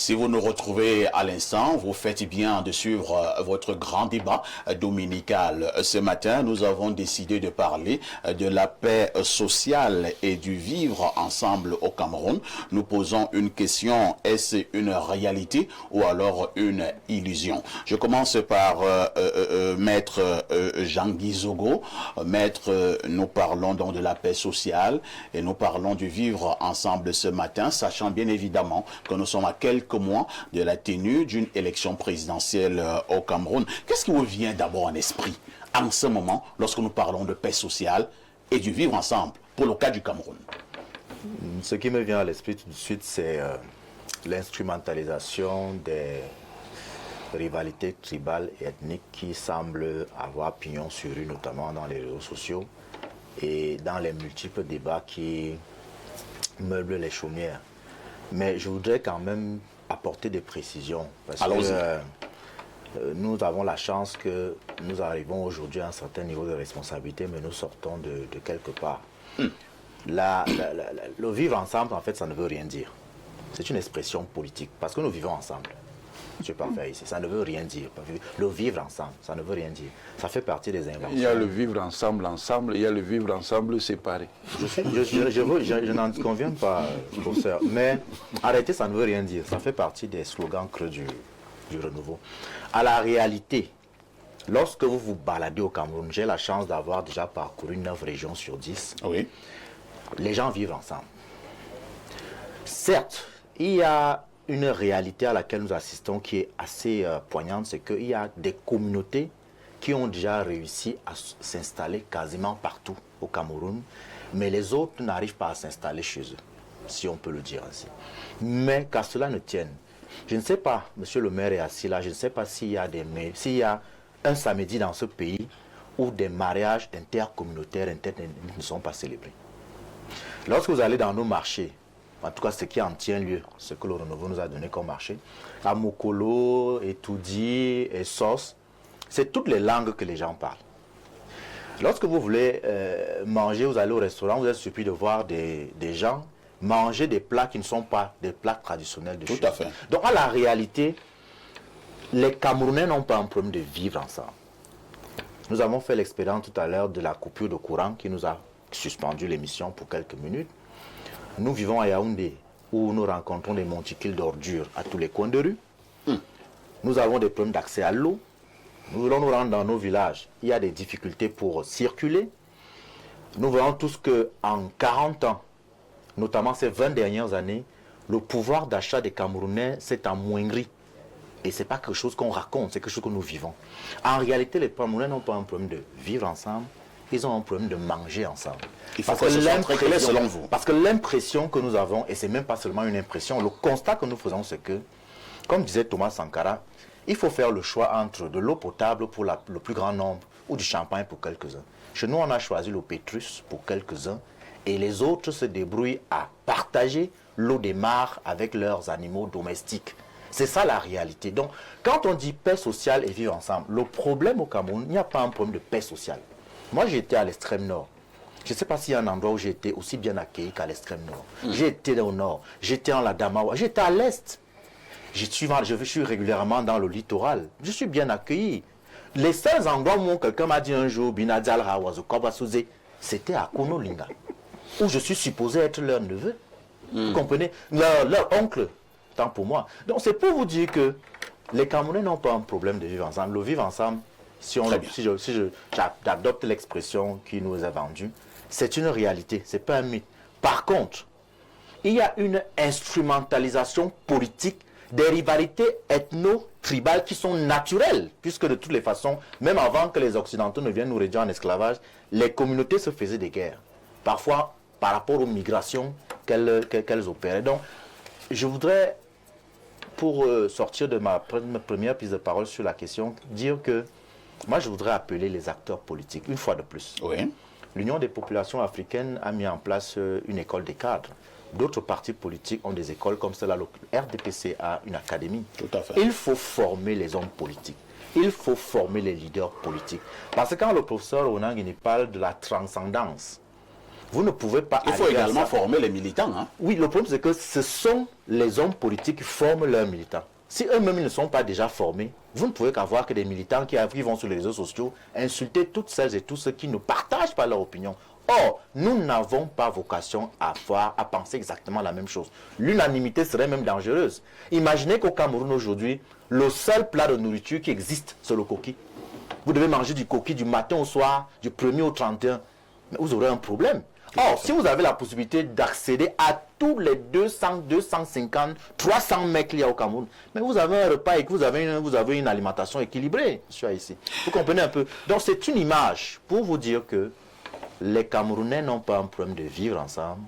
Si vous nous retrouvez à l'instant, vous faites bien de suivre votre grand débat dominical. Ce matin, nous avons décidé de parler de la paix sociale et du vivre ensemble au Cameroun. Nous posons une question, est-ce une réalité ou alors une illusion? Je commence par Maître Jean-Guy Zogo. Maître, nous parlons donc de la paix sociale et nous parlons du vivre ensemble ce matin, sachant bien évidemment que nous sommes à quelques mois de la tenue d'une élection présidentielle au Cameroun. Qu'est-ce qui vous vient d'abord en esprit en ce moment lorsque nous parlons de paix sociale et du vivre ensemble pour le cas du Cameroun? Ce qui me vient à l'esprit tout de suite, c'est l'instrumentalisation des rivalités tribales et ethniques qui semblent avoir pignon sur rue, notamment dans les réseaux sociaux et dans les multiples débats qui meublent les chaumières. Mais je voudrais quand même apporter des précisions. Parce que nous avons la chance que nous arrivons aujourd'hui à un certain niveau de responsabilité, mais nous sortons de quelque part. Le vivre ensemble, en fait, ça ne veut rien dire. C'est une expression politique, parce que nous vivons ensemble. Je peux faire ici, ça ne veut rien dire. Le vivre ensemble, ça ne veut rien dire. Ça fait partie des inventions. Il y a le vivre ensemble, ensemble, il y a le vivre ensemble séparé. Je n'en conviens pas, professeur. Mais arrêtez, ça ne veut rien dire. Ça fait partie des slogans creux du renouveau. À la réalité, lorsque vous vous baladez au Cameroun, j'ai la chance d'avoir déjà parcouru 9 régions sur 10. Oui. Les gens vivent ensemble. Certes, il y a une réalité à laquelle nous assistons qui est assez poignante, c'est qu'il y a des communautés qui ont déjà réussi à s'installer quasiment partout au Cameroun, mais les autres n'arrivent pas à s'installer chez eux, si on peut le dire ainsi. Mais qu'à cela ne tienne, je ne sais pas, monsieur le maire est assis là, je ne sais pas s'il y a un samedi dans ce pays où des mariages intercommunautaires ne sont pas célébrés. Lorsque vous allez dans nos marchés, en tout cas ce qui en tient lieu, ce que le renouveau nous a donné comme marché, à Mokolo, Etoudi, et Sos, c'est toutes les langues que les gens parlent. Lorsque vous voulez manger, vous allez au restaurant, vous êtes surpris de voir des gens manger des plats qui ne sont pas des plats traditionnels de chez eux. Tout à fait. Donc à la réalité, les Camerounais n'ont pas un problème de vivre ensemble. Nous avons fait l'expérience tout à l'heure de la coupure de courant qui nous a suspendu l'émission pour quelques minutes. Nous vivons à Yaoundé, où nous rencontrons des monticules d'ordures à tous les coins de rue. Nous avons des problèmes d'accès à l'eau. Nous voulons nous rendre dans nos villages. Il y a des difficultés pour circuler. Nous voyons tous qu'en 40 ans, notamment ces 20 dernières années, le pouvoir d'achat des Camerounais s'est amoindri. Et ce n'est pas quelque chose qu'on raconte, c'est quelque chose que nous vivons. En réalité, les Camerounais n'ont pas un problème de vivre ensemble. Ils ont un problème de manger ensemble. Parce que l'impression que nous avons, et ce n'est même pas seulement une impression, le constat que nous faisons, c'est que, comme disait Thomas Sankara, il faut faire le choix entre de l'eau potable pour le plus grand nombre ou du champagne pour quelques-uns. Chez nous, on a choisi l'eau Pétrus pour quelques-uns et les autres se débrouillent à partager l'eau des mares avec leurs animaux domestiques. C'est ça la réalité. Donc, quand on dit paix sociale et vivre ensemble, le problème au Cameroun, il n'y a pas un problème de paix sociale. Moi, j'étais à l'extrême nord. Je ne sais pas s'il y a un endroit où j'ai été aussi bien accueilli qu'à l'extrême nord. J'ai été au nord, j'étais en Adamawa, j'étais à l'est. Je suis régulièrement dans le littoral. Je suis bien accueilli. Les seuls endroits où quelqu'un m'a dit un jour, c'était à Konolinga, où je suis supposé être leur neveu. Vous comprenez? Leur oncle, tant pour moi. Donc c'est pour vous dire que les Camerounais n'ont pas un problème de vivre ensemble. Le vivre ensemble, si j'adopte l'expression qui nous est vendue, c'est une réalité, ce n'est pas un mythe. Par contre, il y a une instrumentalisation politique des rivalités ethno-tribales qui sont naturelles, puisque de toutes les façons, même avant que les Occidentaux ne viennent nous réduire en esclavage, les communautés se faisaient des guerres, parfois par rapport aux migrations qu'elles opéraient. Donc, je voudrais, pour sortir de ma première prise de parole sur la question, dire que moi, je voudrais appeler les acteurs politiques, une fois de plus. Oui. L'Union des populations africaines a mis en place une école des cadres. D'autres partis politiques ont des écoles comme celle-là. Le RDPC a une académie. Tout à fait. Il faut former les hommes politiques. Il faut former les leaders politiques. Parce que quand le professeur Onangini parle de la transcendance, Vous ne pouvez pas... Il faut également former les militants. Hein. Oui, le problème c'est que ce sont les hommes politiques qui forment leurs militants. Si eux-mêmes ne sont pas déjà formés, vous ne pouvez qu'avoir que des militants qui vont sur les réseaux sociaux insulter toutes celles et tous ceux qui ne partagent pas leur opinion. Or, nous n'avons pas vocation à penser exactement la même chose. L'unanimité serait même dangereuse. Imaginez qu'au Cameroun aujourd'hui, le seul plat de nourriture qui existe, c'est le coquille. Vous devez manger du coquille du matin au soir, du 1er au 31. Mais vous aurez un problème. Or, si vous avez la possibilité d'accéder à tous les 200, 250, 300 mecs qu'il y a au Cameroun, mais vous avez un repas et que vous avez une alimentation équilibrée, monsieur ici. Vous comprenez un peu? Donc, c'est une image pour vous dire que les Camerounais n'ont pas un problème de vivre ensemble.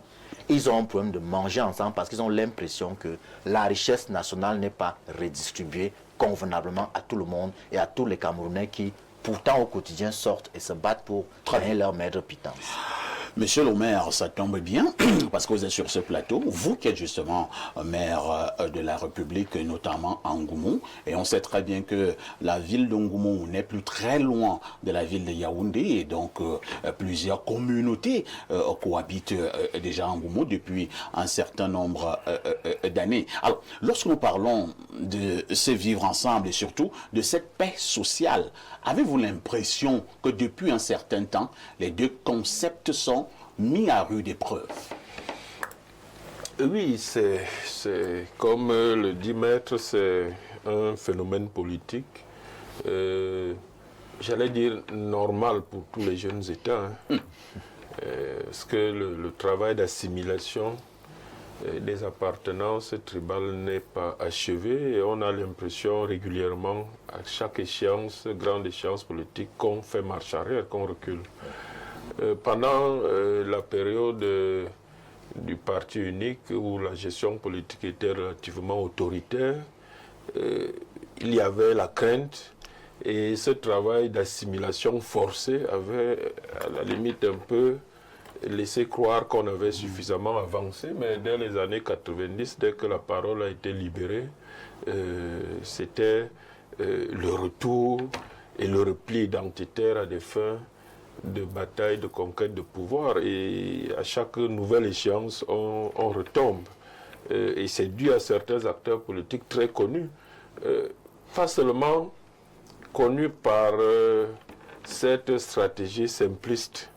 Ils ont un problème de manger ensemble parce qu'ils ont l'impression que la richesse nationale n'est pas redistribuée convenablement à tout le monde et à tous les Camerounais qui, pourtant, au quotidien, sortent et se battent pour gagner leur maigre pitance. Monsieur le maire, ça tombe bien, parce que vous êtes sur ce plateau, vous qui êtes justement maire de la République, notamment à Ngoumou, et on sait très bien que la ville de Ngoumou n'est plus très loin de la ville de Yaoundé, et donc plusieurs communautés cohabitent déjà à Ngoumou depuis un certain nombre d'années. Alors, lorsque nous parlons de ce vivre ensemble et surtout de cette paix sociale, avez-vous l'impression que depuis un certain temps, les deux concepts sont mis à rude épreuve? Oui, c'est comme le dit Maître, c'est un phénomène politique, j'allais dire normal pour tous les jeunes États, hein. Parce que le travail d'assimilation des appartenances tribales n'est pas achevé et on a l'impression régulièrement, à chaque échéance, grande échéance politique, qu'on fait marche arrière, qu'on recule. Pendant la période du parti unique où la gestion politique était relativement autoritaire, il y avait la crainte et ce travail d'assimilation forcée avait à la limite un peu laissé croire qu'on avait suffisamment avancé, mais dès les années 90, dès que la parole a été libérée, c'était le retour et le repli identitaire à des fins de bataille, de conquête de pouvoir. Et à chaque nouvelle échéance, on retombe. Et c'est dû à certains acteurs politiques très connus, pas seulement connus par cette stratégie simpliste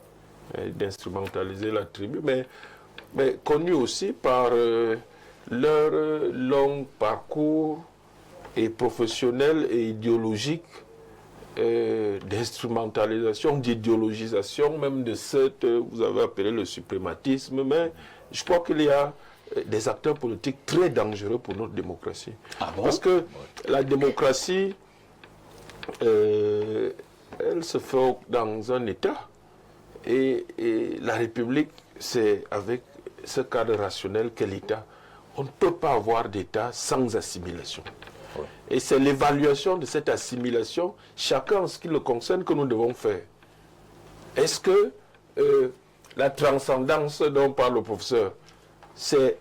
d'instrumentaliser la tribu, mais connus aussi par leur long parcours et professionnel et idéologique d'instrumentalisation, d'idéologisation, même de cette, vous avez appelé le suprématisme, mais je crois qu'il y a des acteurs politiques très dangereux pour notre démocratie. Ah bon? Parce que la démocratie, elle se fait dans un État, et la République, c'est avec ce cadre rationnel qu'est l'État. On ne peut pas avoir d'État sans assimilation. Ouais. Et c'est l'évaluation de cette assimilation, chacun en ce qui le concerne, que nous devons faire. Est-ce que la transcendance dont parle le professeur, c'est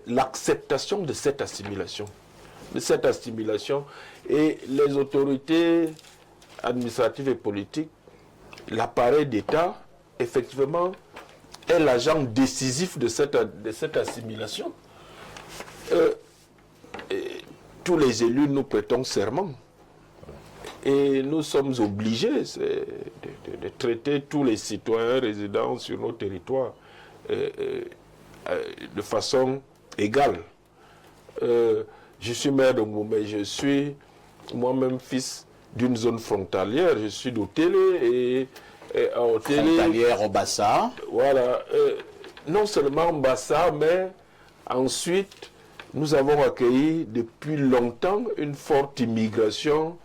l'acceptation de cette assimilation, et les autorités administratives et politiques, l'appareil d'État, effectivement, est l'agent décisif de cette assimilation. Tous les élus, nous prêtons serment. Et nous sommes obligés de traiter tous les citoyens résidant sur nos territoires de façon égale. Je suis maire de Ngoumé, je suis moi-même fils d'une zone frontalière, je suis d'Otélé et à Otélé... Frontalière au Bassa. Voilà. Non seulement Bassa, mais ensuite, nous avons accueilli depuis longtemps une forte immigration,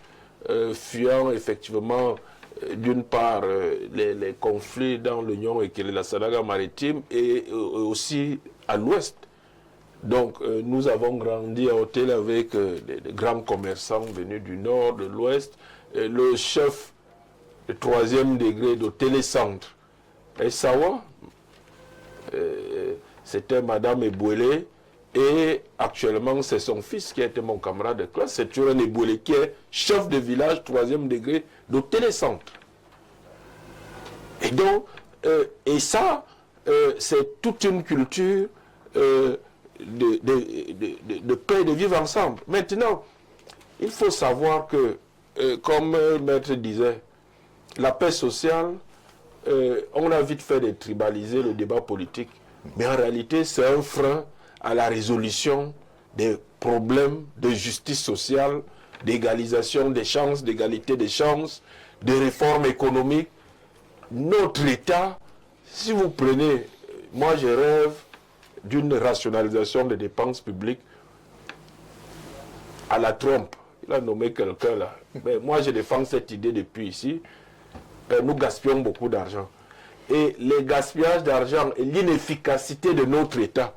fuyant effectivement, d'une part, les conflits dans l'Union et la Sadaga maritime, et aussi à l'ouest. Donc, nous avons grandi à Hôtel avec des grands commerçants venus du nord, de l'ouest. Le chef de 3e degré de Télécentre, Essawa, c'était Madame Ebouélé, et actuellement, c'est son fils qui a été mon camarade de classe. C'est Turen Ebouélé qui est chef de village 3e degré de Télécentre. Et donc, et ça, c'est toute une culture de paix et de vivre ensemble. Maintenant, il faut savoir que, comme Maître disait, la paix sociale, on a vite fait de tribaliser le débat politique, mais en réalité, c'est un frein à la résolution des problèmes de justice sociale, d'égalisation des chances, d'égalité des chances, de réformes économiques. Notre État, si vous prenez, moi je rêve d'une rationalisation des dépenses publiques à la Trump. Il a nommé quelqu'un là. Mais moi je défends cette idée depuis ici. Nous gaspillons beaucoup d'argent. Et les gaspillages d'argent et l'inefficacité de notre État,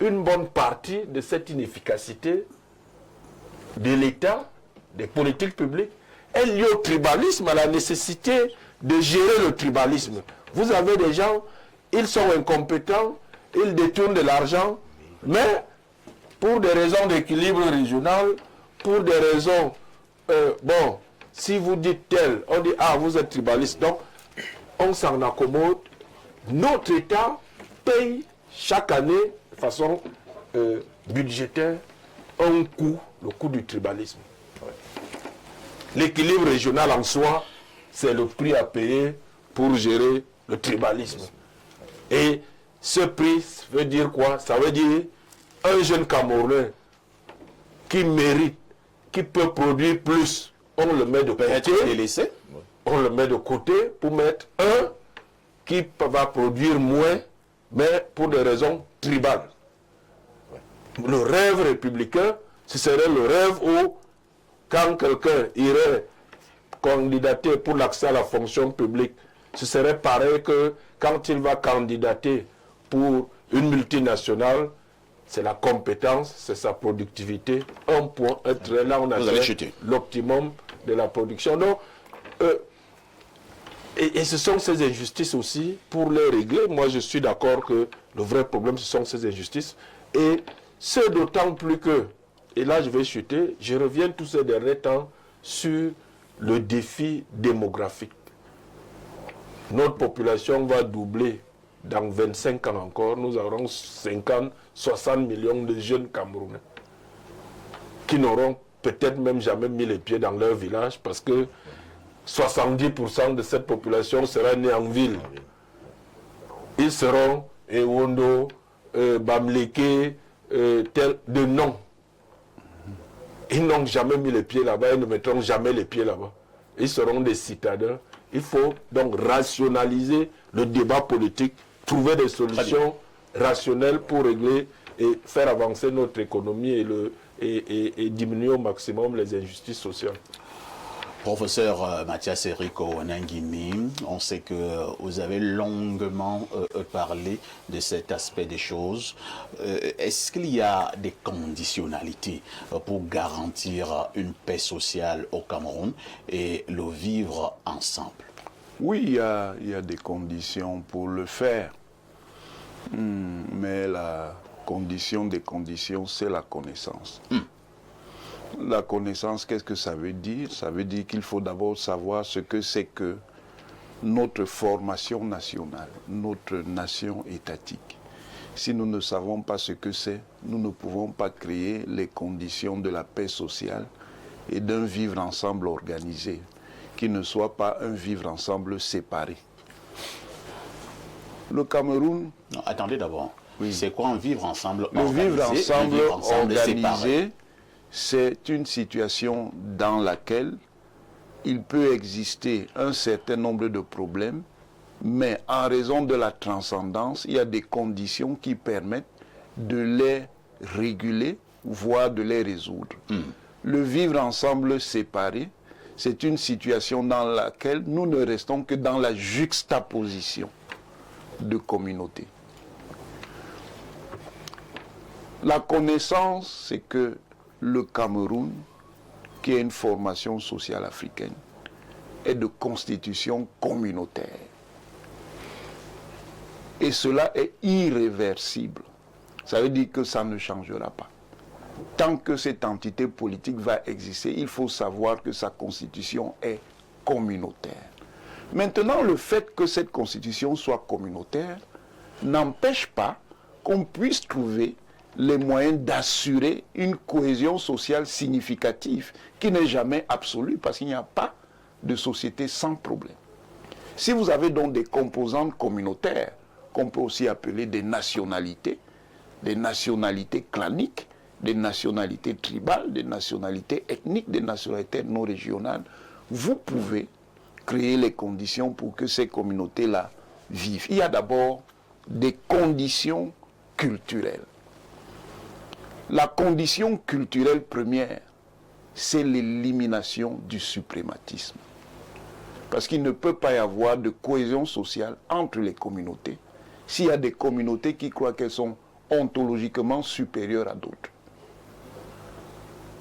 une bonne partie de cette inefficacité de l'État, des politiques publiques, est liée au tribalisme, à la nécessité de gérer le tribalisme. Vous avez des gens, ils sont incompétents, ils détournent de l'argent, mais pour des raisons d'équilibre régional, pour des raisons, bon, si vous dites tel, on dit, ah, vous êtes tribaliste, donc on s'en accommode. Notre État paye chaque année, de façon budgétaire, un coût, le coût du tribalisme. L'équilibre régional en soi, c'est le prix à payer pour gérer le tribalisme. Et ce prix veut dire quoi? Ça veut dire un jeune Camerounais qui mérite, qui peut produire plus, on le met de côté. On le met de côté pour mettre un qui va produire moins, mais pour des raisons tribales. Le rêve républicain, ce serait le rêve où, quand quelqu'un irait candidater pour l'accès à la fonction publique, ce serait pareil que quand il va candidater pour une multinationale, c'est la compétence, c'est sa productivité, un point, un trait, là on a l'optimum de la production. Donc, et ce sont ces injustices aussi, pour les régler, moi je suis d'accord que le vrai problème ce sont ces injustices, et c'est d'autant plus que, et là je vais chuter, je reviens tous ces derniers temps sur le défi démographique. Notre population va doubler dans 25 ans encore, nous aurons 50, 60 millions de jeunes Camerounais qui n'auront peut-être même jamais mis les pieds dans leur village parce que 70% de cette population sera née en ville. Ils seront Ewondo, Bamleke, de nom. Ils n'ont jamais mis les pieds là-bas, ils ne mettront jamais les pieds là-bas. Ils seront des citadins. Il faut donc rationaliser le débat politique, trouver des solutions rationnelles pour régler et faire avancer notre économie et diminuer au maximum les injustices sociales. Professeur Mathias Eriko Nangimi, on sait que vous avez longuement parlé de cet aspect des choses. Est-ce qu'il y a des conditionnalités pour garantir une paix sociale au Cameroun et le vivre ensemble? Oui, il y a des conditions pour le faire. Mais la condition des conditions, c'est la connaissance. La connaissance, qu'est-ce que ça veut dire? Ça veut dire qu'il faut d'abord savoir ce que c'est que notre formation nationale, notre nation étatique. Si nous ne savons pas ce que c'est, nous ne pouvons pas créer les conditions de la paix sociale et d'un vivre ensemble organisé, qui ne soit pas un vivre ensemble séparé. Le Cameroun... Non, attendez d'abord. Oui. C'est quoi un vivre ensemble organisé? Le vivre ensemble organisé, séparé. C'est une situation dans laquelle il peut exister un certain nombre de problèmes, mais en raison de la transcendance, il y a des conditions qui permettent de les réguler, voire de les résoudre. Le vivre ensemble séparé, c'est une situation dans laquelle nous ne restons que dans la juxtaposition de communautés. La connaissance, c'est que le Cameroun, qui est une formation sociale africaine, est de constitution communautaire. Et cela est irréversible. Ça veut dire que ça ne changera pas. Tant que cette entité politique va exister, il faut savoir que sa constitution est communautaire. Maintenant, le fait que cette constitution soit communautaire n'empêche pas qu'on puisse trouver les moyens d'assurer une cohésion sociale significative qui n'est jamais absolue parce qu'il n'y a pas de société sans problème. Si vous avez donc des composantes communautaires qu'on peut aussi appeler des nationalités claniques, des nationalités tribales, des nationalités ethniques, des nationalités non régionales, vous pouvez créer les conditions pour que ces communautés-là vivent. Il y a d'abord des conditions culturelles. La condition culturelle première, c'est l'élimination du suprématisme. Parce qu'il ne peut pas y avoir de cohésion sociale entre les communautés s'il y a des communautés qui croient qu'elles sont ontologiquement supérieures à d'autres.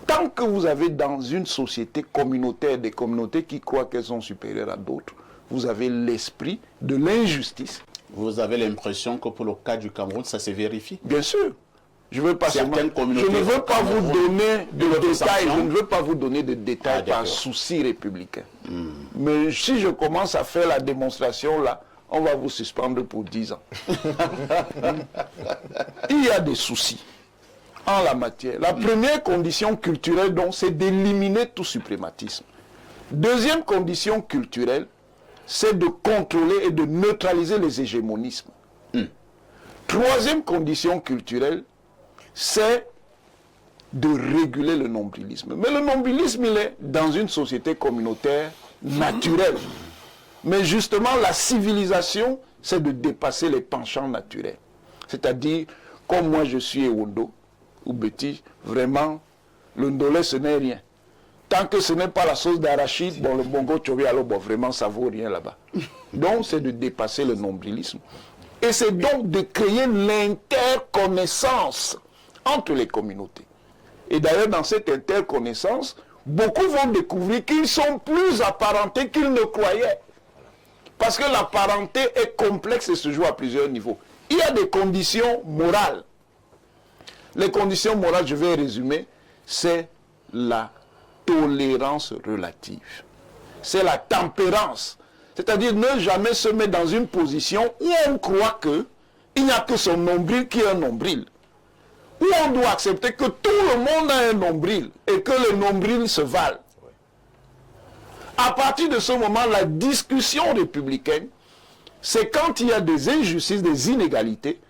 Tant que vous avez dans une société communautaire des communautés qui croient qu'elles sont supérieures à d'autres, vous avez l'esprit de l'injustice. Vous avez l'impression que pour le cas du Cameroun, ça se vérifie? Bien sûr. Je ne veux pas vous donner de détails. Je ne veux pas vous donner de détails par souci républicain. Mais si je commence à faire la démonstration là, on va vous suspendre pour 10 ans. Il y a des soucis en la matière. La première condition culturelle, donc, c'est d'éliminer tout suprématisme. Deuxième condition culturelle, c'est de contrôler et de neutraliser les hégémonismes. Troisième condition culturelle, c'est de réguler le nombrilisme. Mais le nombrilisme, il est dans une société communautaire naturelle. Mais justement, la civilisation, c'est de dépasser les penchants naturels. C'est-à-dire, comme moi je suis Ewondo, ou Betty, vraiment, le ndolé, ce n'est rien. Tant que ce n'est pas la sauce d'arachide, bon, le bongo tchobi, alors bon, vraiment, ça vaut rien là-bas. Donc, c'est de dépasser le nombrilisme. Et c'est donc de créer l'interconnaissance entre les communautés. Et d'ailleurs, dans cette interconnaissance, beaucoup vont découvrir qu'ils sont plus apparentés qu'ils ne croyaient. Parce que la parenté est complexe et se joue à plusieurs niveaux. Il y a des conditions morales. Les conditions morales, je vais résumer, c'est la tolérance relative. C'est la tempérance. C'est-à-dire ne jamais se mettre dans une position où on croit qu'il n'y a que son nombril qui est un nombril. Où on doit accepter que tout le monde a un nombril et que le nombril se valent. À partir de ce moment, la discussion républicaine, c'est quand il y a des injustices, des inégalités,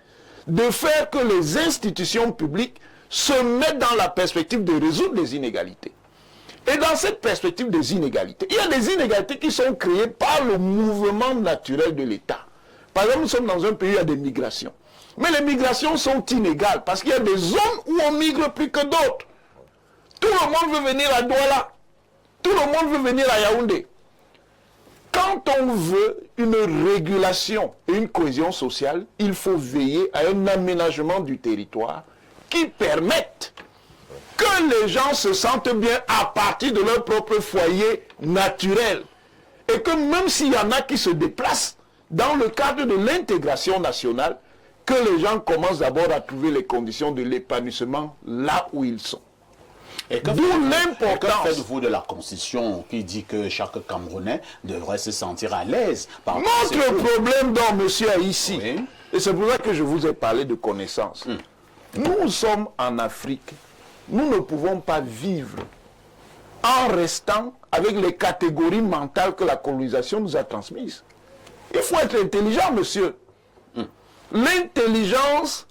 de faire que les institutions publiques se mettent dans la perspective de résoudre les inégalités. Et dans cette perspective des inégalités, il y a des inégalités qui sont créées par le mouvement naturel de l'État. Par exemple, nous sommes dans un pays où il y a des migrations. Mais les migrations sont inégales parce qu'il y a des zones où on migre plus que d'autres. Tout le monde veut venir à Douala. Tout le monde veut venir à Yaoundé. Quand on veut une régulation et une cohésion sociale, il faut veiller à un aménagement du territoire qui permette que les gens se sentent bien à partir de leur propre foyer naturel. Et que même s'il y en a qui se déplacent, dans le cadre de l'intégration nationale, que les gens commencent d'abord à trouver les conditions de l'épanouissement là où ils sont. D'où l'importance. Que faites-vous de la Constitution qui dit que chaque Camerounais devrait se sentir à l'aise? Notre problème dont monsieur a ici, oui. Et c'est pour ça que je vous ai parlé de connaissance. Nous sommes en Afrique. Nous ne pouvons pas vivre en restant avec les catégories mentales que la colonisation nous a transmises. Il faut être intelligent, monsieur. L'intelligence,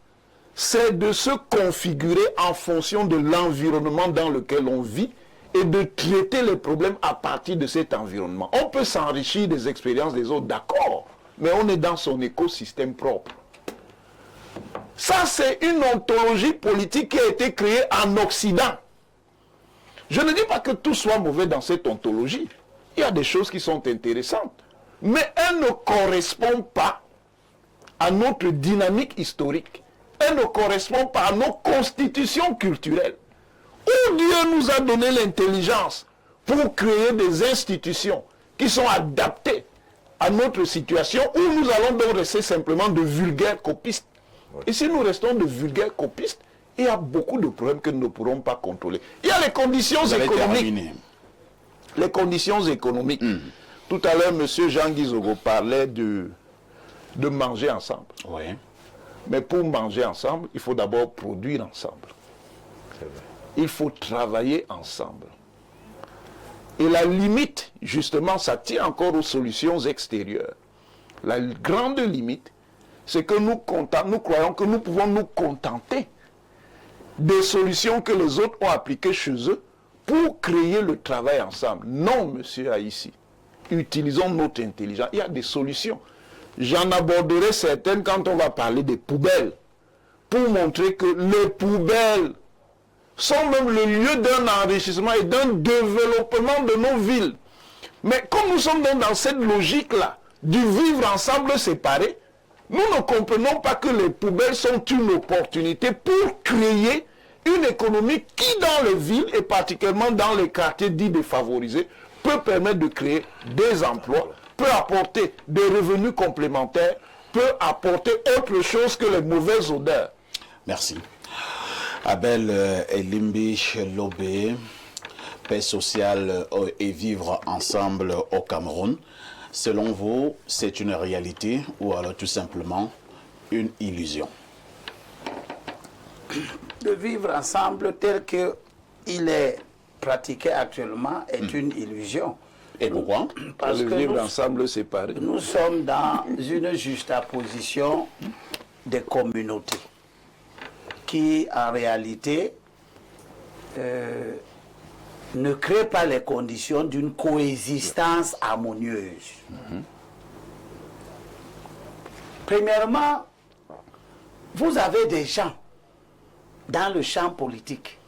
c'est de se configurer en fonction de l'environnement dans lequel on vit et de traiter les problèmes à partir de cet environnement. On peut s'enrichir des expériences des autres, d'accord, mais on est dans son écosystème propre. Ça, c'est une ontologie politique qui a été créée en Occident. Je ne dis pas que tout soit mauvais dans cette ontologie. Il y a des choses qui sont intéressantes, mais elle ne correspond pas à notre dynamique historique. Elle ne correspond pas à nos constitutions culturelles. Où Dieu nous a donné l'intelligence pour créer des institutions qui sont adaptées à notre situation, où nous allons donc rester simplement de vulgaires copistes. Et si nous restons de vulgaires copistes, il y a beaucoup de problèmes que nous ne pourrons pas contrôler. Il y a les conditions économiques. Les conditions économiques. Tout à l'heure, M. Jean-Guy Zogo parlait de manger ensemble. Oui. Mais pour manger ensemble, il faut d'abord produire ensemble. Il faut travailler ensemble. Et la limite, justement, ça tient encore aux solutions extérieures. La grande limite, c'est que nous croyons que nous pouvons nous contenter des solutions que les autres ont appliquées chez eux pour créer le travail ensemble. Non, monsieur Haïssi. Utilisons notre intelligence. Il y a des solutions. J'en aborderai certaines quand on va parler des poubelles, pour montrer que les poubelles sont même le lieu d'un enrichissement et d'un développement de nos villes. Mais comme nous sommes dans cette logique-là, du vivre ensemble séparé, nous ne comprenons pas que les poubelles sont une opportunité pour créer une économie qui, dans les villes et particulièrement dans les quartiers dits défavorisés, peut permettre de créer des emplois, peut apporter des revenus complémentaires, peut apporter autre chose que les mauvaises odeurs. Merci. Abel Elimbi Lobé, paix sociale et vivre ensemble au Cameroun. Selon vous, c'est une réalité ou alors tout simplement une illusion? Le vivre ensemble tel qu'il est pratiqué actuellement est une illusion. Et pourquoi? Parce Le que vivre ensemble séparé. nous sommes dans une juxtaposition des communautés qui, en réalité, ne créent pas les conditions d'une coexistence harmonieuse. Premièrement, vous avez des gens dans le champ politique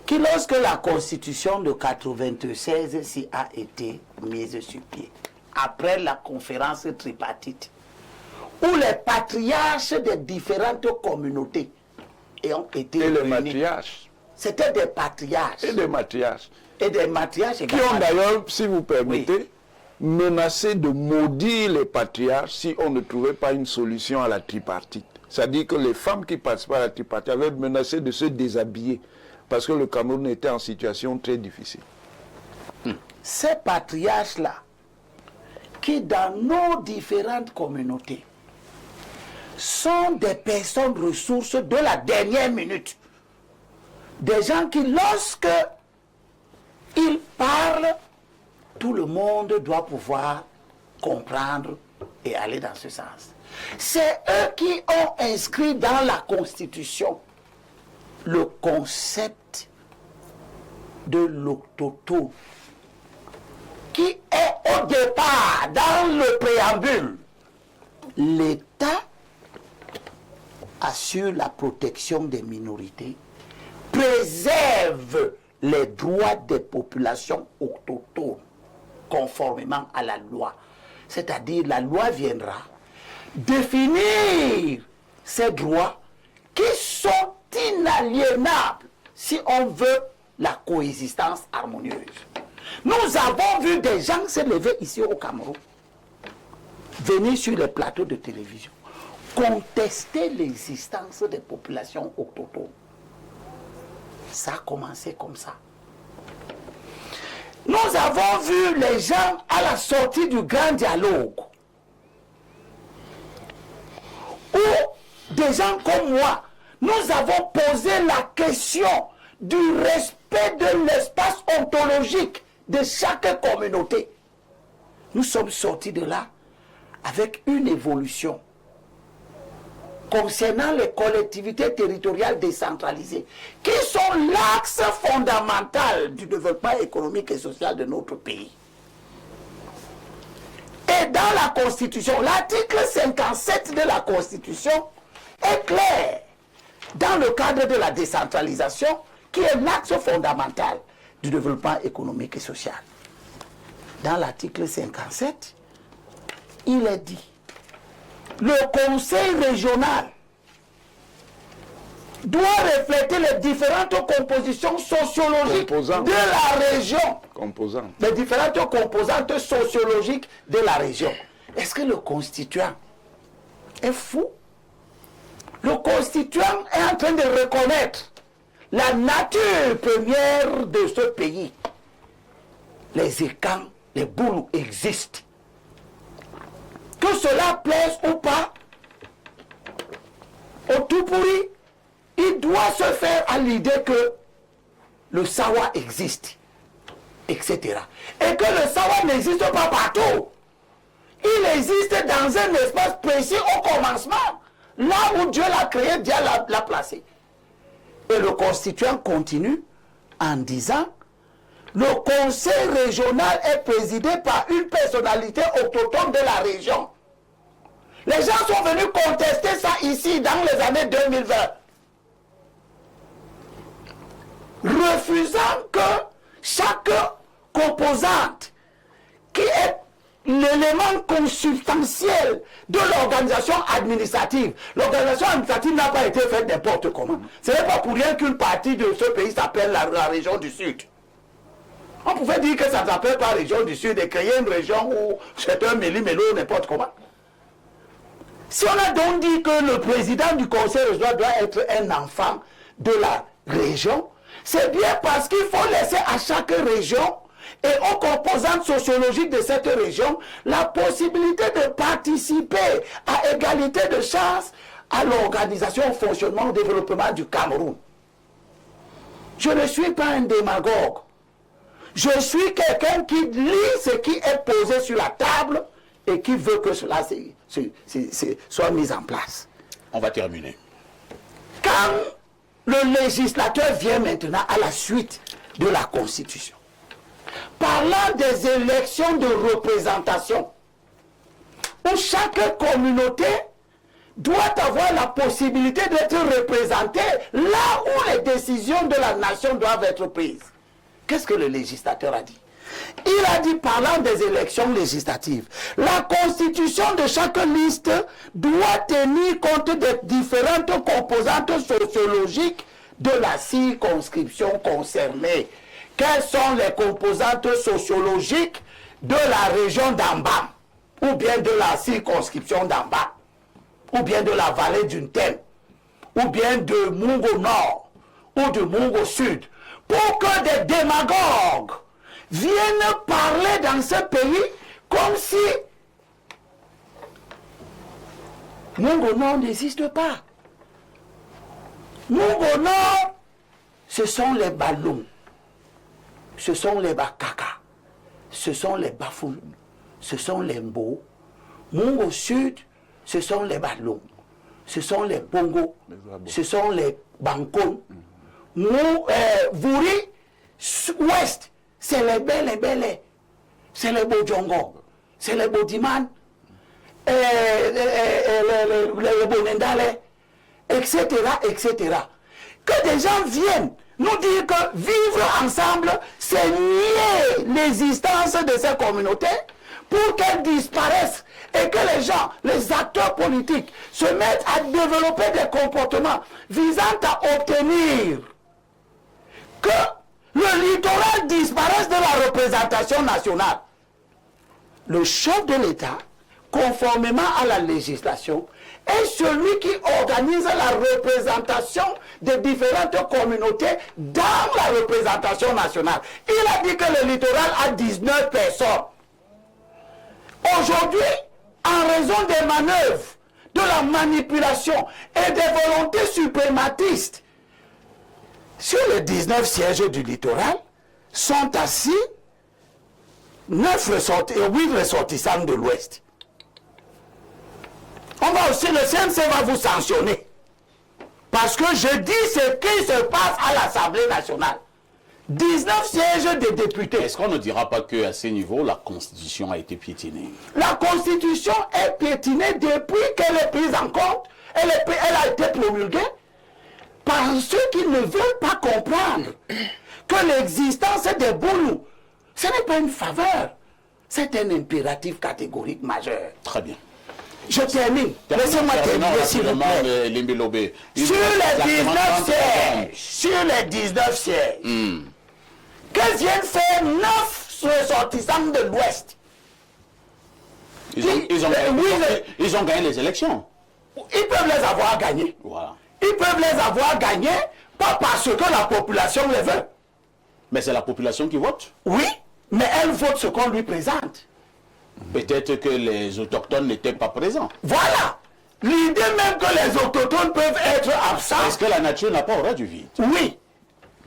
qui, lorsque la constitution de 1996 s'y a été mise sur pied, après la conférence tripartite, où les patriarches des différentes communautés ont été Et les réunis. matriarches. C'était des patriarches. Et des matriarches. Et des matriarches Qui également. ont d'ailleurs, si vous permettez, menacé de maudire les patriarches si on ne trouvait pas une solution à la tripartite. C'est-à-dire que les femmes qui participaient à la tripartite avaient menacé de se déshabiller parce que le Cameroun était en situation très difficile. Ces patriarches-là, qui dans nos différentes communautés, sont des personnes ressources de la dernière minute. Des gens qui, lorsque ils parlent, tout le monde doit pouvoir comprendre et aller dans ce sens. C'est eux qui ont inscrit dans la Constitution le concept de l'octoto, qui est au départ, dans le préambule, l'État assure la protection des minorités, préserve les droits des populations autochtones conformément à la loi. C'est-à-dire la loi viendra définir ces droits qui sont inaliénables si on veut la coexistence harmonieuse. Nous avons vu des gens se lever ici au Cameroun, venir sur les plateaux de télévision, contester l'existence des populations autochtones. Ça a commencé comme ça. Nous avons vu les gens à la sortie du grand dialogue, où des gens comme moi, nous avons posé la question du respect de l'espace ontologique de chaque communauté. Nous sommes sortis de là avec une évolution concernant les collectivités territoriales décentralisées, qui sont l'axe fondamental du développement économique et social de notre pays. Et dans la Constitution, l'article 57 de la Constitution est clair dans le cadre de la décentralisation, qui est l'axe fondamental du développement économique et social. Dans l'article 57, il est dit: le conseil régional doit refléter les différentes compositions sociologiques Composantes. de la région. Composante. Les différentes composantes sociologiques de la région. Est-ce que le constituant est fou? Le constituant est en train de reconnaître la nature première de ce pays. Les étangs les Boulous existent. Que cela plaise ou pas, au tout pourri, il doit se faire à l'idée que le Sawa existe, etc. Et que le Sawa n'existe pas partout. Il existe dans un espace précis au commencement. Là où Dieu l'a créé, Dieu l'a placé. Et le constituant continue en disant: le conseil régional est présidé par une personnalité autochtone de la région. Les gens sont venus contester ça ici dans les années 2020. Refusant que chaque composante qui est l'élément consubstantiel de l'organisation administrative. L'organisation administrative n'a pas été faite n'importe comment. Ce n'est pas pour rien qu'une partie de ce pays s'appelle la région du Sud. On pouvait dire que ça ne s'appelle pas région du Sud et créer une région où c'est un méli-mélo, n'importe comment. Si on a donc dit que le président du conseil régional doit être un enfant de la région, c'est bien parce qu'il faut laisser à chaque région et aux composantes sociologiques de cette région la possibilité de participer à égalité de chance à l'organisation, au fonctionnement, au développement du Cameroun. Je ne suis pas un démagogue. Je suis quelqu'un qui lit ce qui est posé sur la table et qui veut que cela soit mis en place. On va terminer. Quand le législateur vient maintenant à la suite de la Constitution, parlant des élections de représentation, où chaque communauté doit avoir la possibilité d'être représentée là où les décisions de la nation doivent être prises. Qu'est-ce que le législateur a dit? Il a dit, parlant des élections législatives, la constitution de chaque liste doit tenir compte des différentes composantes sociologiques de la circonscription concernée. Quelles sont les composantes sociologiques de la région d'Amba, ou bien de la circonscription d'Amba, ou bien de la vallée d'une Thème, ou bien de Mungo Nord, ou de Mungo Sud, pour que des démagogues viennent parler dans ce pays comme si Mungo Nord n'existe pas. Mungo Nord, ce sont les ballons, ce sont les bakaka, ce sont les bafoun, ce sont les mbo. Mungo Sud, ce sont les ballons, ce sont les bongo, ce sont les bankon. Vouri, Ouest, c'est les belles, c'est les Bojongo, c'est les Bodiman, les Bonendale, etc., etc. Que des gens viennent nous dire que vivre ensemble, c'est nier l'existence de ces communautés pour qu'elles disparaissent et que les gens, les acteurs politiques, se mettent à développer des comportements visant à obtenir que le littoral disparaisse de la représentation nationale. Le chef de l'État, conformément à la législation, est celui qui organise la représentation des différentes communautés dans la représentation nationale. Il a dit que le littoral a 19 personnes. Aujourd'hui, en raison des manœuvres, de la manipulation et des volontés suprématistes, sur les 19 sièges du littoral, sont assis 8 ressortissants de l'Ouest. On va aussi, le CNC va vous sanctionner. Parce que je dis ce qui se passe à l'Assemblée nationale. 19 sièges de députés. Est-ce qu'on ne dira pas qu'à ce niveau, la Constitution a été piétinée? La Constitution est piétinée depuis qu'elle est prise en compte. Elle a été promulguée par ceux qui ne veulent pas comprendre que l'existence des Boulous, ce n'est pas une faveur, c'est un impératif catégorique majeur. Très bien. Je termine. Laissez-moi terminer, s'il vous plaît. Sur les 19 sièges, que viennent faire 9 ressortissants de l'Ouest? Ils ont gagné les élections. Ils peuvent les avoir gagnés. Voilà. Ils peuvent les avoir gagnés, pas parce que la population les veut. Mais c'est la population qui vote. Oui, Mais elle vote ce qu'on lui présente. Peut-être que les autochtones n'étaient pas présents. Voilà. L'idée même que les autochtones peuvent être absents. Est-ce que la nature n'a pas horreur du vide? Oui.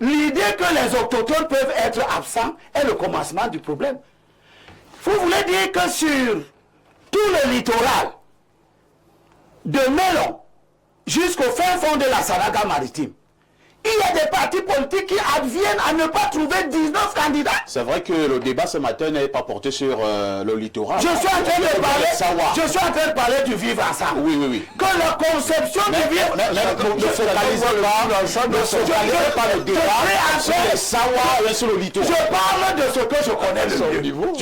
L'idée que les autochtones peuvent être absents est le commencement du problème. Vous voulez dire que sur tout le littoral, de Mélon jusqu'au fin fond de la Sanaga maritime, il y a des partis politiques qui adviennent à ne pas trouver 19 candidats. C'est vrai que le débat ce matin n'est pas porté sur le littoral. Je suis en train de parler du vivre ensemble. Oui, oui, oui. Que la conception du vivre Ne focalisez pas le débat sur les Sawa et sur le littoral. Je parle de ce que je connais le mieux.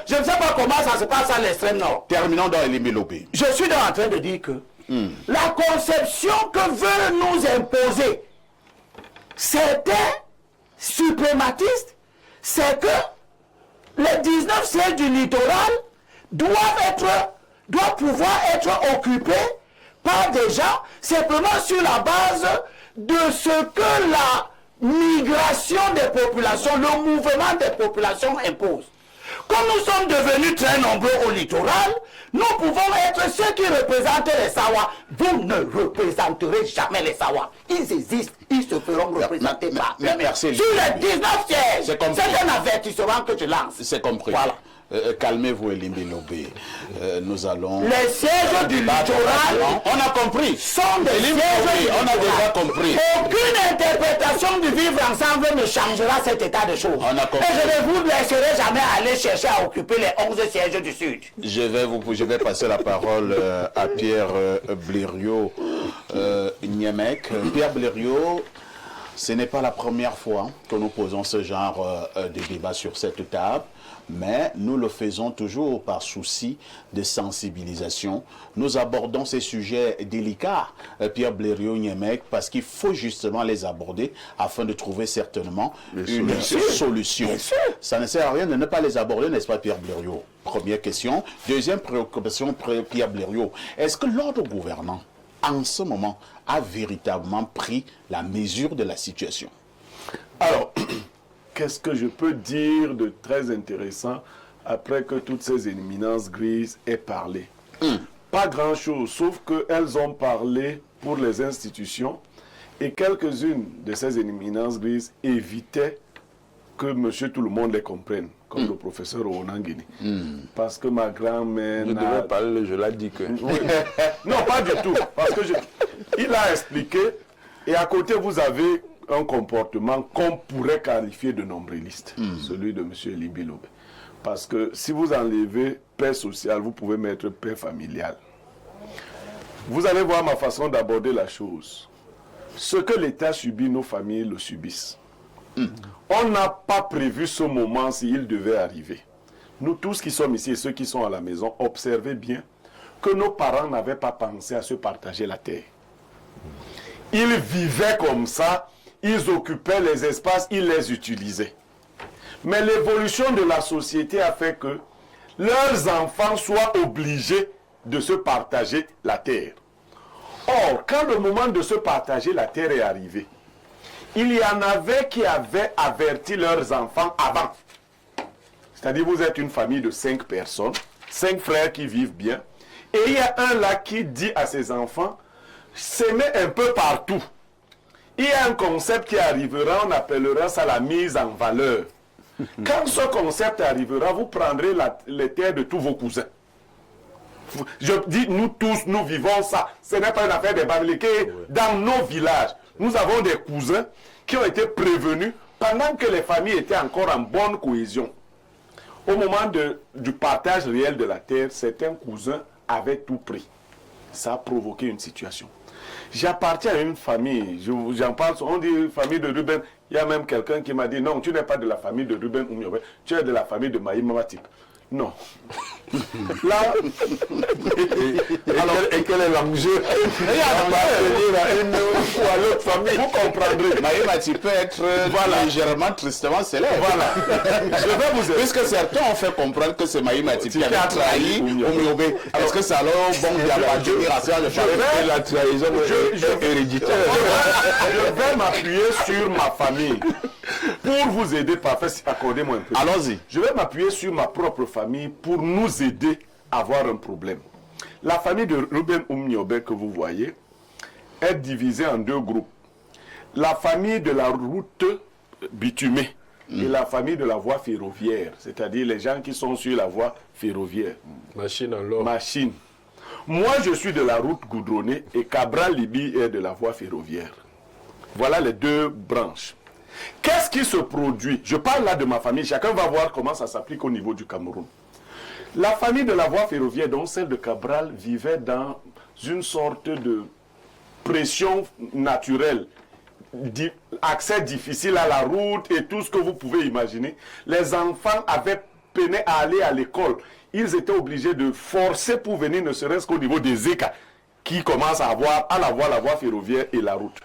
Je ne sais pas comment ça se passe à l'extrême nord. Terminons dans Elimé Lobé. Je suis en train de dire que la conception que veulent nous imposer certains suprématistes, c'est que les 19 sièges du littoral doivent pouvoir être occupés par des gens simplement sur la base de ce que la migration des populations, le mouvement des populations impose. Comme nous sommes devenus très nombreux au littoral, nous pouvons être ceux qui représentent les Sawa. Vous ne représenterez jamais les Sawa. Ils existent, ils se feront représenter par merci. sur les 19 sièges. C'est compris. C'est un avertissement que je lance. C'est compris. Voilà. Calmez-vous, Elimé Lobé. Nous allons... Les sièges du littoral On a compris. sont des sièges du On a littoral. déjà compris. Aucune interprétation du vivre ensemble ne changera cet état de choses. On a compris. Et je ne vous laisserai jamais aller chercher à occuper les 11 sièges du Sud. Je vais passer la parole à Pierre Blériot Niemek. Pierre Blériot, ce n'est pas la première fois que nous posons ce genre de débat sur cette table, mais nous le faisons toujours par souci de sensibilisation. Nous abordons ces sujets délicats, Pierre Blériot Niemek, parce qu'il faut justement les aborder afin de trouver certainement une solution. Ça ne sert à rien de ne pas les aborder, n'est-ce pas, Pierre Blériot? Première question. Deuxième préoccupation, Pierre Blériot. Est-ce que l'ordre gouvernant, en ce moment, a véritablement pris la mesure de la situation? Alors, qu'est-ce que je peux dire de très intéressant après que toutes ces éminences grises aient parlé? Pas grand-chose, sauf qu'elles ont parlé pour les institutions et quelques-unes de ces éminences grises évitaient que monsieur tout le monde les comprenne, comme le professeur Onangini. Parce que ma grand-mère... Je devais parler, je l'ai dit que... Oui. Non, pas du tout. Parce que il a expliqué, et à côté, vous avez un comportement qu'on pourrait qualifier de nombriliste, celui de M. Elimé Lobé. Parce que si vous enlevez paix sociale, vous pouvez mettre paix familiale. Vous allez voir ma façon d'aborder la chose. Ce que l'État subit, nos familles le subissent. On n'a pas prévu ce moment s'il devait arriver. Nous tous qui sommes ici et ceux qui sont à la maison, observez bien que nos parents n'avaient pas pensé à se partager la terre. Ils vivaient comme ça, ils occupaient les espaces, ils les utilisaient. Mais l'évolution de la société a fait que leurs enfants soient obligés de se partager la terre. Or, quand le moment de se partager la terre est arrivé, il y en avait qui avaient averti leurs enfants avant. C'est-à-dire, vous êtes une famille de 5 personnes, 5 frères qui vivent bien, et il y a un là qui dit à ses enfants, s'aimer un peu partout. Il y a un concept qui arrivera, on appellera ça la mise en valeur. Quand ce concept arrivera, vous prendrez les terres de tous vos cousins. Je dis, nous tous, nous vivons ça. Ce n'est pas une affaire de Bamileke. Dans nos villages, nous avons des cousins qui ont été prévenus pendant que les familles étaient encore en bonne cohésion. Au moment du partage réel de la terre, certains cousins avaient tout pris. Ça a provoqué une situation. J'appartiens à une famille, j'en parle, on dit famille de Ruben. Il y a même quelqu'un qui m'a dit, non, tu n'es pas de la famille de Ruben Oumiobe, tu es de la famille de Maï Mamatip. Non. Là, Et quel est l'enjeu d'appartenir à une ou à l'autre famille? vous comprendrez. Maïma, tu peux être légèrement tristement célèbre. Voilà. Je vais vous aider. Puisque certains ont fait comprendre que c'est Maïma qui a trahi Oumyobé. Est-ce que c'est alors bon d'appartenir à ça de Et la trahison est héréditaire. Je vais m'appuyer sur ma famille pour vous aider. Parfait, accordez-moi un peu. Allons-y. Je vais m'appuyer sur ma propre famille pour nous aider à avoir un problème. La famille de Ruben Oumyobé que vous voyez est divisée en deux groupes. La famille de la route bitumée et la famille de la voie ferroviaire, c'est-à-dire les gens qui sont sur la voie ferroviaire. Machine en l'or. Machine. Moi, je suis de la route goudronnée et Cabral Libi est de la voie ferroviaire. Voilà les deux branches. Qu'est-ce qui se produit? Je parle là de ma famille. Chacun va voir comment ça s'applique au niveau du Cameroun. La famille de la voie ferroviaire, donc celle de Cabral, vivait dans une sorte de pression naturelle. Accès difficile à la route et tout ce que vous pouvez imaginer. Les enfants avaient peiné à aller à l'école. Ils étaient obligés de forcer pour venir, ne serait-ce qu'au niveau des écarts qui commencent à la voie ferroviaire et la route.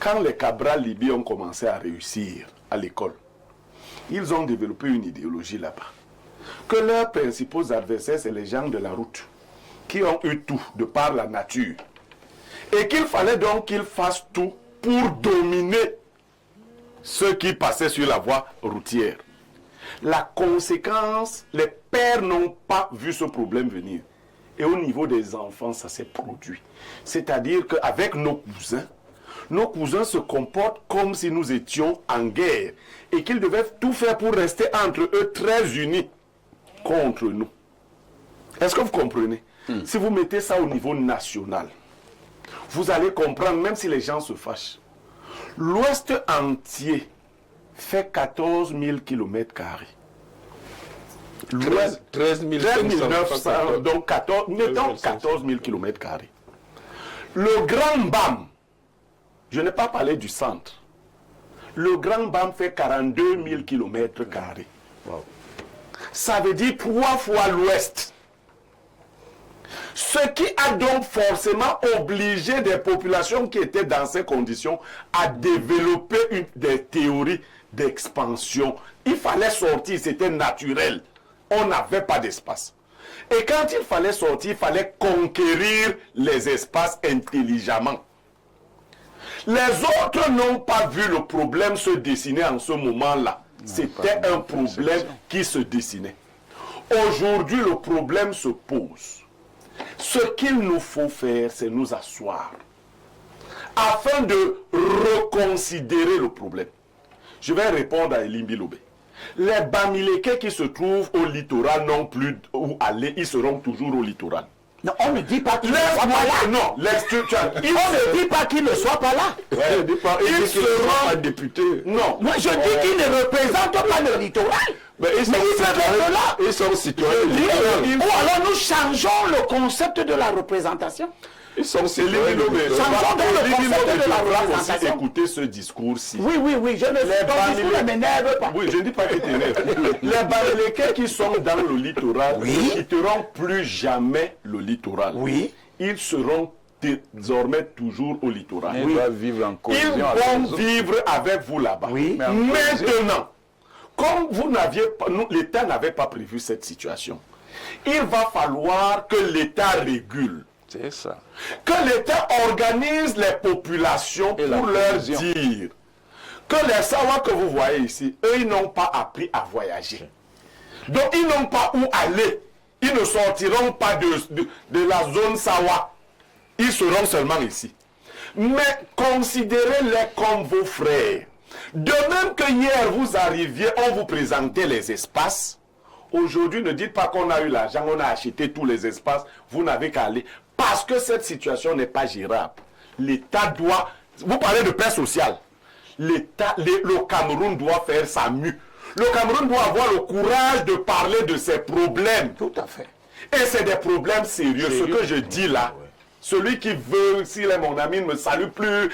Quand les Cabral Libi ont commencé à réussir à l'école, ils ont développé une idéologie là-bas. Que leurs principaux adversaires, c'est les gens de la route, qui ont eu tout de par la nature. Et qu'il fallait donc qu'ils fassent tout pour dominer ceux qui passaient sur la voie routière. La conséquence, les pères n'ont pas vu ce problème venir. Et au niveau des enfants, ça s'est produit. C'est-à-dire qu'avec nos cousins se comportent comme si nous étions en guerre et qu'ils devaient tout faire pour rester entre eux très unis contre nous. Est-ce que vous comprenez? Si vous mettez ça au niveau national, vous allez comprendre, même si les gens se fâchent. L'Ouest entier fait 14 000 km². 13 900, donc 14 000 km². Le Grand BAM, je n'ai pas parlé du centre. Le Grand BAM fait 42 000 km². Wow. Ça veut dire 3 fois l'Ouest. Ce qui a donc forcément obligé des populations qui étaient dans ces conditions à développer des théories d'expansion. Il fallait sortir, c'était naturel. On n'avait pas d'espace. Et quand il fallait sortir, il fallait conquérir les espaces intelligemment. Les autres n'ont pas vu le problème se dessiner en ce moment-là. C'était un problème qui se dessinait. Aujourd'hui, le problème se pose. Ce qu'il nous faut faire, c'est nous asseoir afin de reconsidérer le problème. Je vais répondre à Elimbi Lobé. Les Bamileke qui se trouvent au littoral n'ont plus où aller, ils seront toujours au littoral. Non, on ne dit pas qu'ils ne soient pas là. Non, on ne dit pas qu'ils ne soient pas là. Ouais, ils seront pas députés. Non. Moi, je dis qu'ils ne représentent pas le littoral. Mais ils sont là. Ils sont citoyens. Ou alors nous changeons le concept de la représentation. Ils sont citoyens. Changeons donc le concept de la représentation. Écoutez ce discours-ci. Oui, je ne sais m'énerve pas. Oui, je ne dis pas qu'ils t'énervent. Les Bamileke qui sont dans le littoral ne quitteront plus jamais le littoral. Oui. Ils seront désormais toujours au littoral. Ils doivent vivre en cohésion. Ils vont vivre avec vous là-bas. Oui. Maintenant, comme vous n'aviez pas, l'État n'avait pas prévu cette situation, il va falloir que l'État régule. C'est ça. Que l'État organise les populations et pour leur dire que les Sawa que vous voyez ici, eux, ils n'ont pas appris à voyager. Donc, ils n'ont pas où aller. Ils ne sortiront pas de la zone Sawa. Ils seront seulement ici. Mais considérez-les comme vos frères. De même que hier, vous arriviez, on vous présentait les espaces. Aujourd'hui, ne dites pas qu'on a eu l'argent, on a acheté tous les espaces. Vous n'avez qu'à aller. Parce que cette situation n'est pas gérable. L'État doit... Vous parlez de paix sociale. L'État, le Cameroun doit faire sa mue. Le Cameroun doit avoir le courage de parler de ses problèmes. Tout à fait. Et c'est des problèmes sérieux. Ce que je dis là, celui qui veut, s'il est mon ami, ne me salue plus.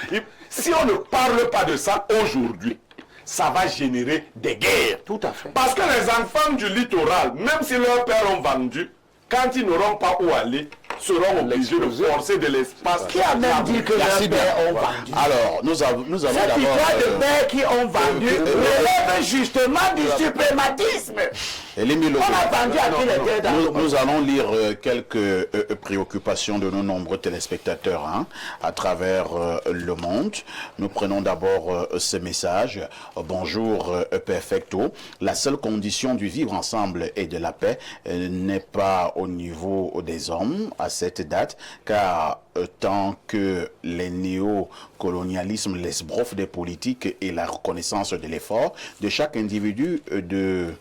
Si on ne parle pas de ça aujourd'hui, ça va générer des guerres. Tout à fait. Parce que les enfants du littoral, même si leurs pères ont vendu, quand ils n'auront pas où aller, seront obligés de forcer de l'espace. Qui a même dit que Merci leurs bien. pères ont vendu? Alors, nous allons Cette d'abord... histoire de pères qui ont vendu relève justement du suprématisme. Elimbi On a vendu à qui les terres dans le monde? Nous allons lire quelques préoccupations de nos nombreux téléspectateurs à travers le monde. Nous prenons d'abord ce message. Bonjour Perfecto. La seule condition du vivre ensemble et de la paix n'est pas au niveau des hommes à cette date, car tant que les néocolonialismes l'esbroffent des politiques et la reconnaissance de l'effort de chaque individu de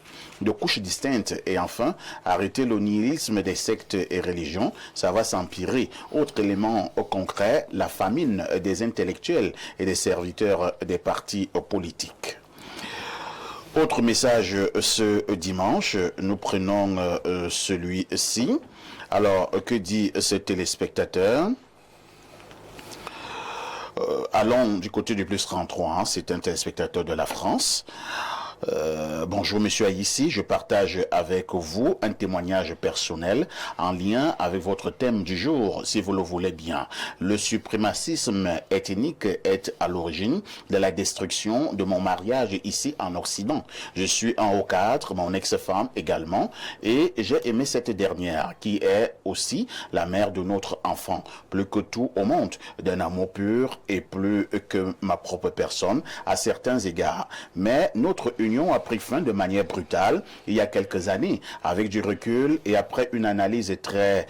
couches distinctes, et enfin arrêter le nihilisme des sectes et religions, ça va s'empirer. Autre élément concret, la famine des intellectuels et des serviteurs des partis politiques. Autre message ce dimanche, nous prenons celui-ci. Alors, que dit ce téléspectateur? Allons du côté du plus 33, c'est un téléspectateur de la France. Bonjour Monsieur Aïssi, je partage avec vous un témoignage personnel en lien avec votre thème du jour, si vous le voulez bien. Le suprémacisme ethnique est à l'origine de la destruction de mon mariage ici en Occident. Je suis un haut cadre, mon ex-femme également, et j'ai aimé cette dernière, qui est aussi la mère de notre enfant, plus que tout au monde, d'un amour pur et plus que ma propre personne à certains égards. Mais notre union a pris fin de manière brutale il y a quelques années. Avec du recul et après une analyse très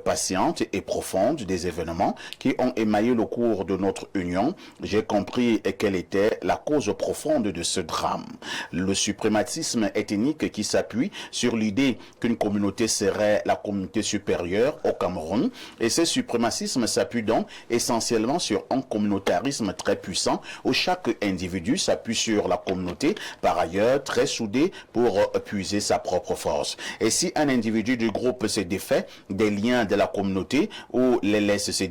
patiente et profonde des événements qui ont émaillé le cours de notre union, j'ai compris quelle était la cause profonde de ce drame. Le suprématisme ethnique qui s'appuie sur l'idée qu'une communauté serait la communauté supérieure au Cameroun, et ce suprémacisme s'appuie donc essentiellement sur un communautarisme très puissant où chaque individu s'appuie sur la communauté, par ailleurs très soudé pour puiser sa propre force. Et si un individu du groupe se défait des liens de la communauté ou les laisse se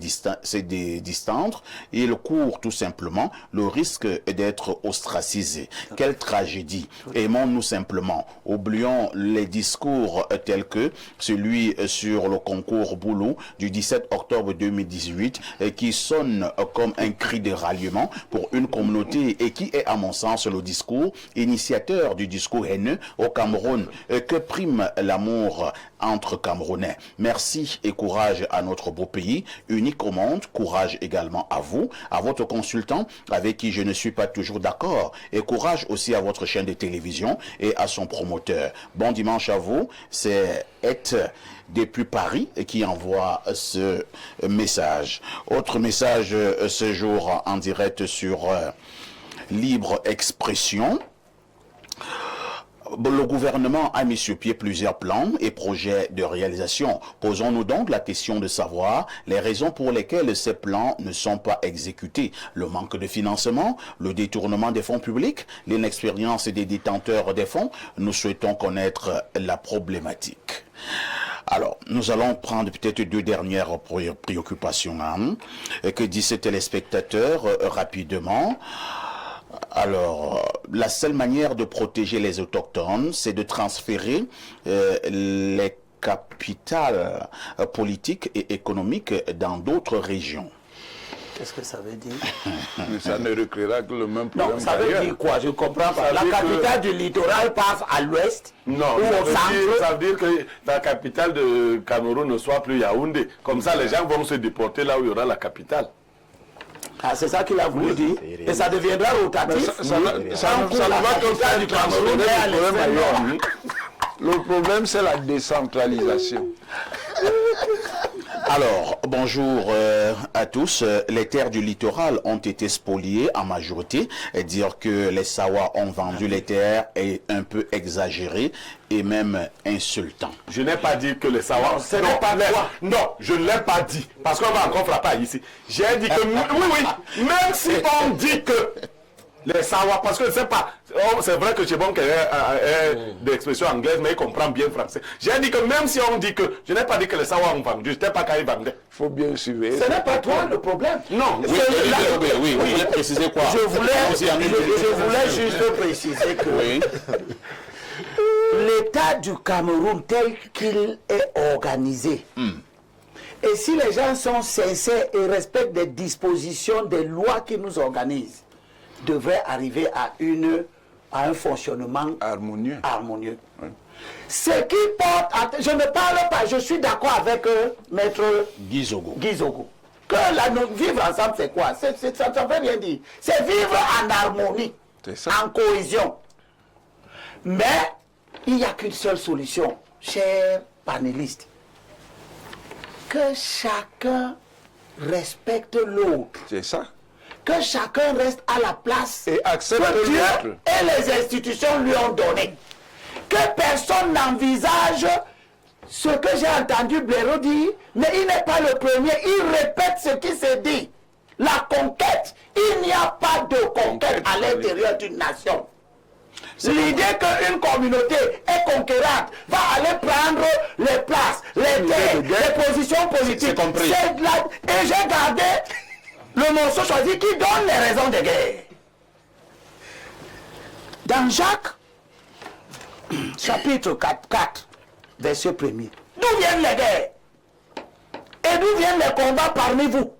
distendre, il court tout simplement le risque d'être ostracisé. Quelle tragédie! Aimons-nous simplement. Oublions les discours tels que celui sur le concours Boulou du 17 octobre 2018 qui sonne comme un cri de ralliement pour une communauté et qui est à mon sens le discours initiateur du discours haineux au Cameroun. Que prime l'amour entre Camerounais. Merci et courage à notre beau pays, unique au monde. Courage également à vous, à votre consultant avec qui je ne suis pas toujours d'accord, et courage aussi à votre chaîne de télévision et à son promoteur. Bon dimanche à vous. C'est depuis Paris qui envoie ce message. Autre message ce jour en direct sur Libre Expression. Le gouvernement a mis sur pied plusieurs plans et projets de réalisation. Posons-nous donc la question de savoir les raisons pour lesquelles ces plans ne sont pas exécutés. Le manque de financement, le détournement des fonds publics, l'inexpérience des détenteurs des fonds. Nous souhaitons connaître la problématique. Alors, nous allons prendre peut-être deux dernières préoccupations. Que dit ce téléspectateur rapidement? Alors, la seule manière de protéger les autochtones, c'est de transférer les capitales politiques et économiques dans d'autres régions. Qu'est-ce que ça veut dire? Mais ça ne recréera que le même problème. Non, ça veut dire quoi? Je ne comprends pas. La capitale du littoral passe à l'ouest? Non, ou au centre? ça veut dire que la capitale de Cameroun ne soit plus Yaoundé. Comme ça, les gens vont se déporter là où il y aura la capitale. Ah, c'est ça qu'il a voulu dire. Et ça deviendra rotatif. Ça ne va que faire du Cameroun. Le problème, c'est la décentralisation. Alors, bonjour à tous. Les terres du littoral ont été spoliées en majorité. Et dire que les Sawa ont vendu les terres est un peu exagéré et même insultant. Je n'ai pas dit que les Sawa... Non, je ne l'ai pas dit. Parce qu'on va encore frapper ici. J'ai dit que... Oui, même si on dit que Les sawa, parce que c'est pas. C'est vrai que Chebon est d'expression anglaise, mais il comprend bien français. J'ai dit que même si on dit que. Je n'ai pas dit que les sawa ont vendu, je n'étais pas quand ils vendaient. Il faut bien surveiller. Ce n'est pas toi le problème. Non, Oui, vous voulez préciser quoi? Je voulais juste préciser que Oui. l'État du Cameroun tel qu'il est organisé, et si les gens sont sincères et respectent des dispositions des lois qui nous organisent, devrait arriver à un fonctionnement Harmonieux. Oui. Ce qui porte je ne parle pas, je suis d'accord avec Maître Gizogo. Que vivre ensemble, c'est quoi? Ça ne veut rien dire. C'est vivre en harmonie, C'est ça. en cohésion. Mais il n'y a qu'une seule solution, chers panélistes. Que chacun respecte l'autre. C'est ça. Que chacun reste à la place Et accepte que Dieu l'autre. et les institutions lui ont donné. Que personne n'envisage ce que j'ai entendu Blaireau dire, mais il n'est pas le premier, il répète ce qui s'est dit. La conquête, il n'y a pas de conquête à l'intérieur d'une nation. L'idée qu'une communauté est conquérante va aller prendre les places, les terres, les positions politiques. C'est compris. Et j'ai gardé le morceau choisi qui donne les raisons de guerre. Dans Jacques, chapitre 4, verset 1er, d'où viennent les guerres? Et d'où viennent les combats parmi vous?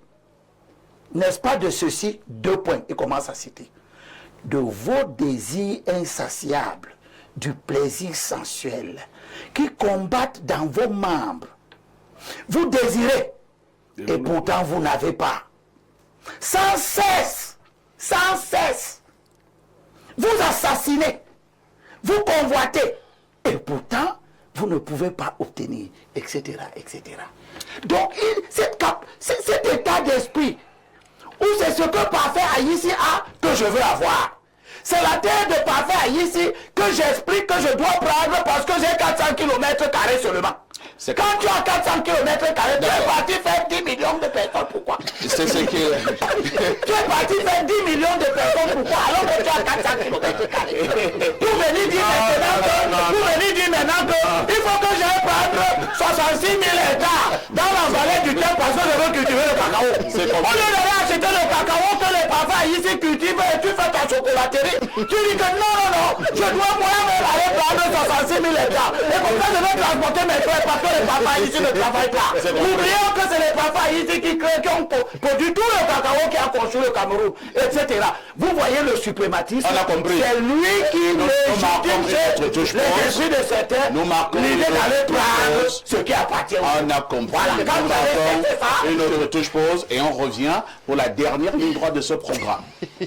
N'est-ce pas de ceci? 2 points. Il commence à citer. De vos désirs insatiables, du plaisir sensuel, qui combattent dans vos membres. Vous désirez, et pourtant vous n'avez pas. Sans cesse, vous assassinez, vous convoitez, et pourtant vous ne pouvez pas obtenir, etc., etc. Donc, cet état d'esprit, où c'est ce que Parfait Haïti a que je veux avoir. C'est la terre de Parfait Haïti que j'explique que je dois prendre parce que j'ai 400 km² seulement. Quand tu as 400 km², tu es parti faire 10 millions de personnes, pourquoi? C'est ce qui Tu es parti faire 10 millions de personnes, pourquoi? Alors que tu as 400 km². Pour venir dire maintenant que il faut que j'aille prendre 66 000 hectares dans la vallée du Thème parce que je veux cultiver le cacao. Au lieu d'aller acheter le cacao que les parfums ici cultivent et tu fais ta chocolaterie, tu dis que non, je dois moi-même aller prendre 66 000 hectares. Et comme ça, je vais transporter mes frères parce que les parfums ici ne travaillent pas. Oublions que c'est les parfums ici qui ont produit tout le cacao qui a construit le Cameroun, etc. Vous voyez le suprématisme. On a compris. C'est lui qui légitime les esprits de certains l'idée d'aller prendre ce qui appartient au On a compris. Voilà, quand vous avez fait ça, Une autre touche pause et on revient pour la dernière ligne droite de ce programme.